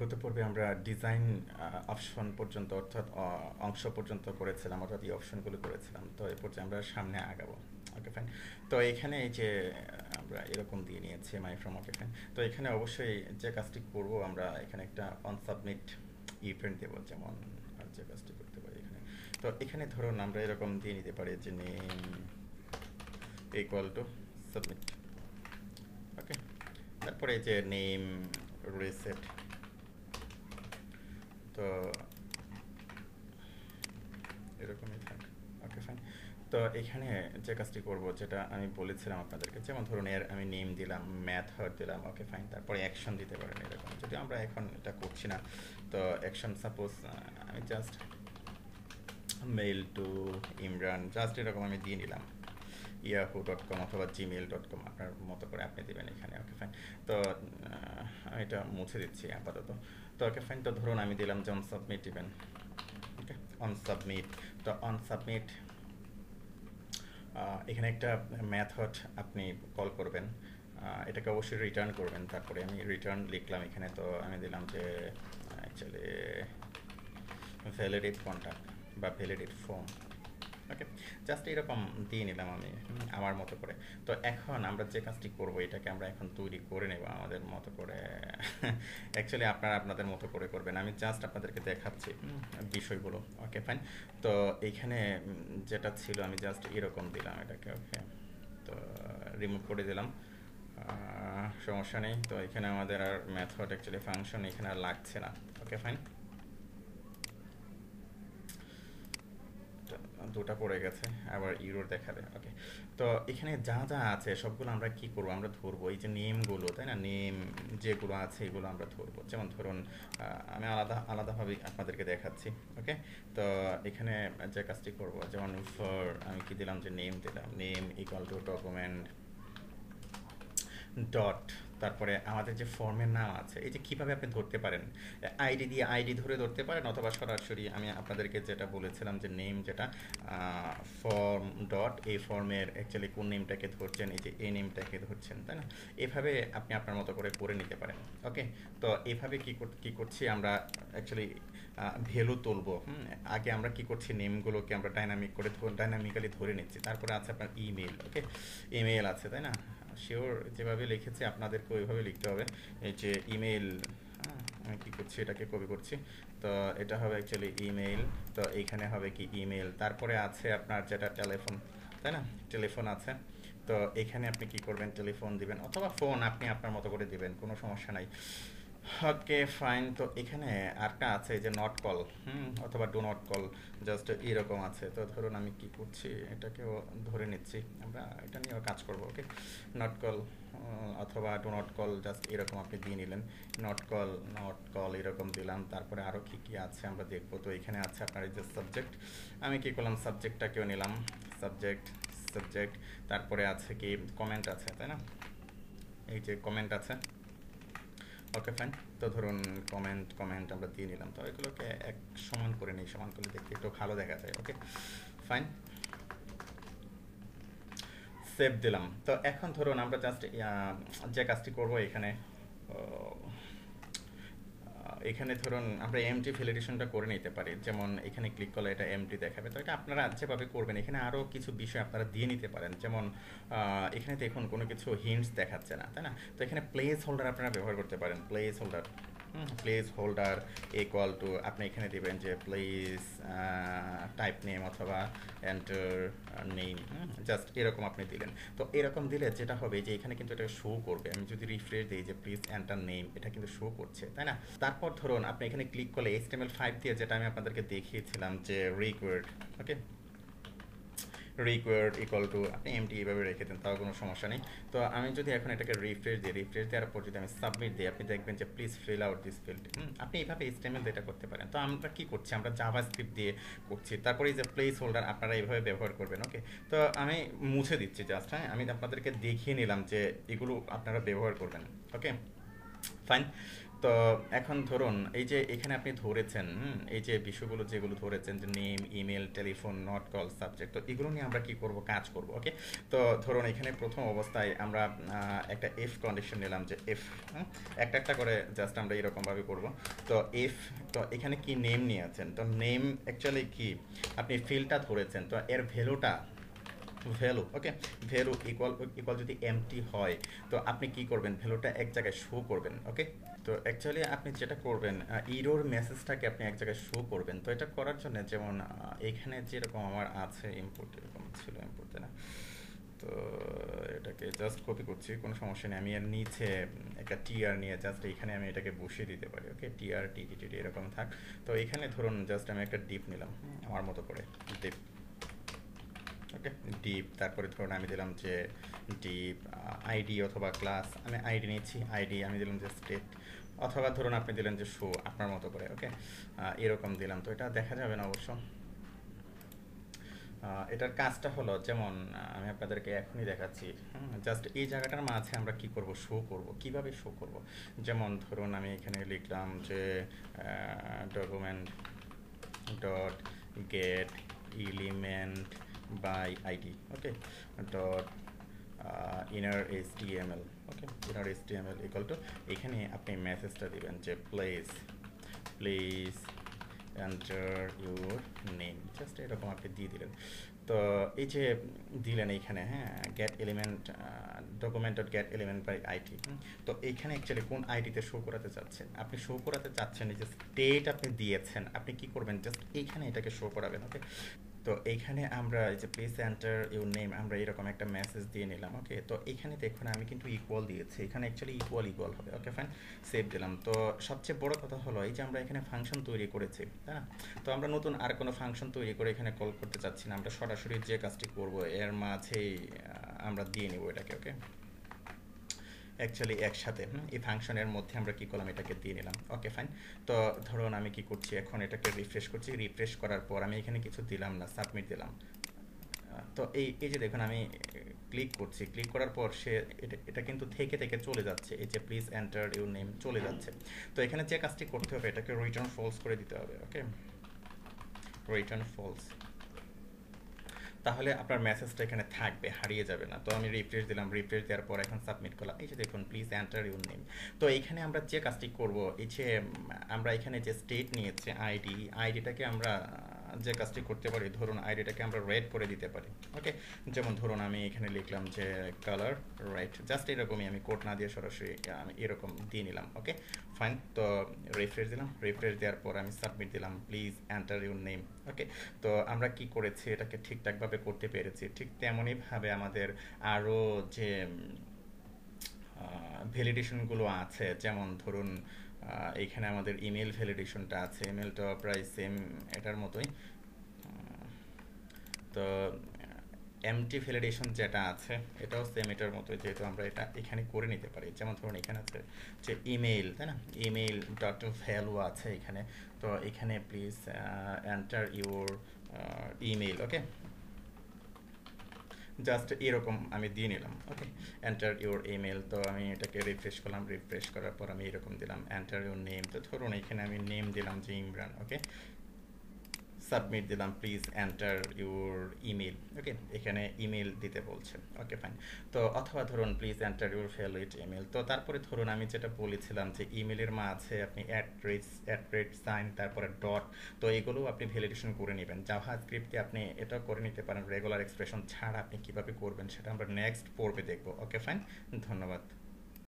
গত পর্বে আমরা ডিজাইন অপশন পর্যন্ত অর্থাৎ অংশ পর্যন্ত করেছিলাম, অর্থাৎ এই অপশনগুলো করেছিলাম। তো এই পর্যায়ে আমরা সামনে আগাবো। Okay fine. তো এখানে এই যে আমরা এরকম দিয়ে নিয়েছি মাই ফ্রম। Okay fine. তো এখানে অবশ্যই যে কাজটি করব, আমরা এখানে একটা অন সাবমিট ইভেন্ট দেবো, যেমন আর যে কাজটি করতে পারি এখানে। তো এখানে ধরুন আমরা এরকম দিয়ে নিতে পারি যে নেম ইকুয়াল টু সাবমিট। ওকে, তারপরে এই যে নেম রিসেট। তো এরকমই থাক। Okay fine. তো এখানে যে কাজটি করব, যেটা আমি বলেছিলাম আপনাদেরকে, যেমন ধরুন এর আমি নেম দিলাম, মেথড দিলাম। Okay fine. তারপরে অ্যাকশন দিতে পারেন এরকম, যদি আমরা এখন এটা করছি না। তো অ্যাকশন সাপোজ আমি just mail two Imran, just এরকম আমি দিয়ে নিলাম। yahoo.com অথবা gmail.com আপনার মতো করে আপনি দেবেন এখানে। Okay fine. তো আমি এটা মুছে দিচ্ছি আপাতত। তো ওকে ফাইন। তো ধরুন আমি দিলাম যে অন সাবমিট দিবেন। ওকে, অন সাবমিট। তো অন সাবমিট এখানে একটা মেথড আপনি কল করবেন, এটাকে অবশ্যই রিটার্ন করবেন। তারপরে আমি রিটার্ন লিখলাম এখানে। তো আমি দিলাম যে অ্যাকচুয়ালি ভ্যালিডেট কন্ট্যাক্ট বা ভ্যালিডেট ফর্ম। ওকে, জাস্ট এরকম দিয়ে নিলাম আমি আমার মতো করে। তো এখন আমরা যে কাজটি করব, এটাকে আমরা এখন তৈরি করে নেব আমাদের মতো করে। অ্যাকচুয়ালি আপনারা আপনাদের মতো করে করবেন, আমি জাস্ট আপনাদেরকে দেখাচ্ছি বিষয়গুলো। Okay fine. তো এইখানে যেটা ছিল আমি জাস্ট এরকম দিলাম এটাকে। ওকে, তো রিমুভ করে দিলাম, সমস্যা নেই। তো এখানে আমাদের আর মেথড অ্যাকচুয়ালি ফাংশন এখানে আর লাগছে না। Okay fine. দুটা পড়ে গেছে, আবার ইউরোর দেখাবে। ওকে, তো এখানে যা যা আছে সবগুলো আমরা কি করব, আমরা ধরবো এই যে নেমগুলো, তাই না? নেম যেগুলো আছে এগুলো আমরা ধরবো। যেমন ধরুন আমি আলাদা আলাদাভাবে আপনাদেরকে দেখাচ্ছি। ওকে, তো এখানে যে কাজটি করব, যেমন ফর আমি কি দিলাম, যে নেম দিলাম, name equal to document dot, তারপরে আমাদের যে ফর্মের নাম আছে, এই যে কীভাবে আপনি ধরতে পারেন, আইডি দিয়ে আইডি ধরে ধরতে পারেন, অথবা সরাসরি আমি আপনাদেরকে যেটা বলেছিলাম যে নেম, যেটা ফর্ম ডট, এই ফর্মের অ্যাকচুয়ালি কোন নেমটাকে ধরছেন, এই যে এই নেমটাকে ধরছেন, তাই না? এভাবে আপনি আপনার মতো করে নিতে পারেন। ওকে, তো এভাবে কী করছি আমরা অ্যাকচুয়ালি ভ্যালু তুলবো। আগে আমরা কি করছি, নেমগুলোকে আমরা ডাইনামিক্যালি ধরে নিচ্ছি। তারপরে আছে আপনার ইমেল। ওকে, ইমেল আছে, তাই না? শিওর যেভাবে লিখেছি আপনাদেরকে ওইভাবে লিখতে হবে। এই যে ইমেল, আমি কী করছি, এটাকে কপি করছি। তো এটা হবে অ্যাকচুয়ালি ইমেল। তো এইখানে হবে কি ইমেল, তারপরে আছে আপনার যেটা টেলিফোন, তাই না? টেলিফোন আছে। তো এখানে আপনি কি করবেন, টেলিফোন দিবেন, অথবা ফোন আপনি আপনার মতো করে দিবেন, কোনো সমস্যা নাই। Okay fine. তো এখানে আরেকটা আছে যে নট কল, অথবা ডু নট কল, জাস্ট এরকম আছে। তো ধরুন আমি কি করছি, এটাকেও ধরে নিচ্ছি, আমরা এটা নিয়েও কাজ করব। ওকে, নট কল অথবা ডু নট কল, জাস্ট এরকম আপনি দিয়ে নিলেন। নট কল এরকম দিলাম। তারপরে আরও কী কী আছে আমরা দেখবো। তো এখানে আছে আপনার এই যে সাবজেক্ট, আমি কি করলাম, সাবজেক্টটাকেও নিলাম, সাবজেক্ট সাবজেক্ট। তারপরে আছে কি কমেন্ট আছে, তাই না? এই যে কমেন্ট আছে। Okay fine. তো ধরুন কমেন্ট কমেন্ট আমরা দিয়ে নিলাম। তো এগুলোকে এক সমান করে নিই, সমান করলে দেখতে একটু ভালো দেখা যায়। ওকে ফাইন, সেভ দিলাম। তো এখন ধরুন আমরা জাস্ট যে কাজটি করব এখানে, এখানে ধরুন আমরা এমটি ভ্যালিডেশনটা করে নিতে পারি। যেমন এখানে ক্লিক করলে এটা এমটি দেখাবে। তো এটা আপনারা যেভাবে করবেন, এখানে আরও কিছু বিষয় আপনারা দিয়ে নিতে পারেন। যেমন এখানে দেখুন কোনো কিছু হিন্টস দেখাচ্ছে না, তাই না? তো এখানে প্লেস হোল্ডার আপনারা ব্যবহার করতে পারেন। Place holder, place holder equal to আপনি এখানে দিবেন যে প্লেস টাইপ নেম অথবা এন্টার নেম, জাস্ট এরকম আপনি দিলেন। তো এরকম দিলে যেটা হবে যে এখানে কিন্তু এটা শো করবে। আমি যদি রিফ্রেশ দিই যে প্লিজ এন্টার নেম, এটা কিন্তু শো করছে, তাই না? তারপর ধরুন আপনি এখানে ক্লিক করলে HTML5 দিয়ে, যেটা আমি আপনাদেরকে দেখিয়েছিলাম যে required, okay, required equal to আপনি এমটি এভাবে রেখে দেন, তাও কোনো সমস্যা নেই। তো আমি যদি এখন এটাকে রিফ্রেশ দিই, রিফ্রেশ দেওয়ার পর যদি আমি সাবমিট দিই, আপনি দেখবেন যে please fill out this field. আপনি এইভাবে HTML দিয়ে এটা করতে পারেন। তো আমরা কি করছি, আমরা জাভাস্ক্রিপ্ট দিয়ে করছি। তারপরে এই যে প্লেস হোল্ডার আপনারা এইভাবে ব্যবহার করবেন। ওকে, তো আমি মুছে দিচ্ছি জাস্ট, হ্যাঁ, আমি আপনাদেরকে দেখিয়ে নিলাম যে এগুলো আপনারা ব্যবহার করবেন। Okay fine. তো এখন ধরুন এই যে এখানে আপনি ধরেছেন এই যে বিষয়গুলো যেগুলো ধরেছেন যে name, email, telephone, not call, subject, তো এগুলো নিয়ে আমরা কি করব, কাজ করব। ওকে, তো ধরুন এখানে প্রথম অবস্থায় আমরা একটা এফ কন্ডিশন নিলাম যে এফ, একটা একটা করে জাস্ট আমরা এরকমভাবে করব। তো এফ, তো এখানে কি নেম নিয়েছেন, তো নেম অ্যাকচুয়ালি কি আপনি ফিল্ডটা ধরেছেন, তো এর ভ্যালুটা, ভ্যালু, ওকে, ভ্যালু ইকুয়াল ইকুয়াল যদি এমটি হয়, তো আপনি কি করবেন, ভ্যালুটা এক জায়গায় শো করবেন। ওকে, তো অ্যাকচুয়ালি আপনি যেটা করবেন, ইরোর মেসেজটাকে আপনি এক জায়গায় শো করবেন। তো এটা করার জন্য যেমন এখানে যেরকম আমার আছে ইনপুট, এরকম ছিল ইনপুট, তাই না? তো এটাকে জাস্ট কপি করছি, কোনো সমস্যা নেই। আমি এর নিচে একটা টিআর নিয়ে জাস্ট এখানে আমি এটাকে বসিয়ে দিতে পারি। ওকে, টিআর টিটিটি এরকম থাক। তো এখানে ধরুন জাস্ট আমি একটা ডিপ নিলাম, আমার মতো করে ডিপ। ওকে, ডিপ, তারপরে ধরুন আমি দিলাম যে ডিপ আইডি অথবা ক্লাস, আমি আইডি নিচ্ছি, আইডি আমি দিলাম যে স্টেট, অথবা ধরুন আপনি দিলেন যে শো, আপনার মতো করে। ওকে, এরকম দিলাম, তো এটা দেখা যাবে না অবশ্য। এটার কাজটা হলো যেমন আমি আপনাদেরকে এখনই দেখাচ্ছি। জাস্ট এই জায়গাটার মাঝে আমরা কি করব, শো করব। কিভাবে শো করব, যেমন ধরুন আমি এখানে লিখলাম যে document dot get element by ID. Okay, dot inner HTML. Okay, inner HTML equal to, এখানে আপনি মেসেজটা দিবেন যে please please enter your name, just এরকম আপনি দিয়ে দিলেন। তো এই যে দিলেন এইখানে, হ্যাঁ, get element document dot get element by ID. তো এইখানে অ্যাকচুয়ালি কোন আইডিতে শো করাতে চাচ্ছেন, আপনি শো করাতে চাচ্ছেন এই যে স্টেট আপনি দিয়েছেন, আপনি কি করবেন, জাস্ট এইখানে এটাকে শো করাবেন। ওকে, তো এইখানে আমরা এই যে প্লিজ এন্টার ইউর নেম, আমরা এরকম একটা মেসেজ দিয়ে নিলাম। ওকে, তো এখানে দেখুন আমি কিন্তু ইকুয়াল দিয়েছি, এখানে অ্যাকচুয়ালি ইকুয়াল ইকুয়াল হবে। ওকে ফাইন, সেভ দিলাম। তো সবচেয়ে বড় কথা হলো এই যে আমরা এখানে ফাংশন তৈরি করেছি, তাই না? তো আমরা নতুন আর কোনো ফাংশন তৈরি করে এখানে কল করতে চাচ্ছি না, আমরা সরাসরি যে কাজটি করব এর মাঝেই আমরা দিয়ে নিব এটাকে। ওকে, অ্যাকচুয়ালি একসাথে এই ফাংশনের মধ্যে আমরা কি করলাম, এটাকে দিয়ে নিলাম। ওকে ফাইন, তো ধরুন আমি কি করছি, এখন এটাকে রিফ্রেশ করছি, রিফ্রেশ করার পর আমি এখানে কিছু দিলাম না, সাবমিট দিলাম। তো এই এই যে দেখুন আমি ক্লিক করছি, ক্লিক করার পর সে এটা এটা কিন্তু থেকে থেকে চলে যাচ্ছে, এই যে প্লিজ এন্টার ইউর নেম চলে যাচ্ছে। তো এখানে যে কাজটি করতে হবে, এটাকে রিটার্ন ফলস করে দিতে হবে। ওকে, রিটার্ন ফলস, তাহলে আপনার মেসেজটা এখানে থাকবে, হারিয়ে যাবে না। তো আমি রিফ্রেশ দিলাম, রিফ্রেশ দেওয়ার পর এখন সাবমিট করলাম। এই যে দেখুন প্লিজ এন্টার ইউর নেম। তো এখানে আমরা যে কাজটি করব, এই যে আমরা এখানে যে স্টেট নিয়েছে আইডি, আইডিটাকে আমরা যে কাজটি করতে পারি, ধরুন আইডিটাকে আমরা রেড করে দিতে পারি। ওকে, যেমন ধরুন আমি এখানে লিখলাম যে কালার রেড, জাস্ট এরকমই, আমি কোড না দিয়ে সরাসরি আমি এরকম দিয়ে নিলাম। ওকে ফাইন, তো রিফ্রেশ দিলাম, রিফ্রেশ দেওয়ার পর আমি সাবমিট দিলাম, প্লিজ এন্টার ইউর নেম। ওকে, তো আমরা কি করেছি, এটাকে ঠিকঠাকভাবে করতে পেরেছি। ঠিক তেমনইভাবে আমাদের আরও যে ভ্যালিডেশনগুলো আছে, যেমন ধরুন এইখানে আমাদের ইমেল ভ্যালিডেশনটা আছে, ইমেলটা প্রায় সেম এটার মতোই। তো এমটি ভ্যালিডেশন যেটা আছে এটাও সেম এটার মতো, যেহেতু আমরা এটা এখানে করে নিতে পারি। যেমন ধরুন এখানে আছে যে ইমেল, তাই না, ইমেল ডট ভ্যালু আছে এখানে। তো এখানে please enter your email. Okay, just এরকম আমি দিয়ে নিলাম। ওকে, এন্টার ইউর ইমেল, তো আমি এটাকে রিফ্রেশ করলাম, রিফ্রেশ করার পর আমি এরকম দিলাম এন্টার ইউর নেম। তো ধরুন এখানে আমি নেম দিলাম যে ইমরান। ওকে, সাবমিট দিলাম, প্লিজ এন্টার ইউর ইমেল। ওকে, এখানে ইমেল দিতে বলছে। ওকে ফাইন, তো অথবা ধরুন please enter your valid email. তো তারপরে ধরুন আমি যেটা বলেছিলাম যে ইমেলের মাঝে আপনি অ্যাট সাইন তারপরে ডট, তো এগুলো আপনি ভ্যালিডেশন করে নেবেন। জাভা স্ক্রিপ্টে আপনি এটাও করে নিতে পারেন, রেগুলার এক্সপ্রেশন ছাড়া আপনি কিভাবে করবেন সেটা আমরা নেক্সট পর্বে দেখব। ওকে ফাইন, ধন্যবাদ।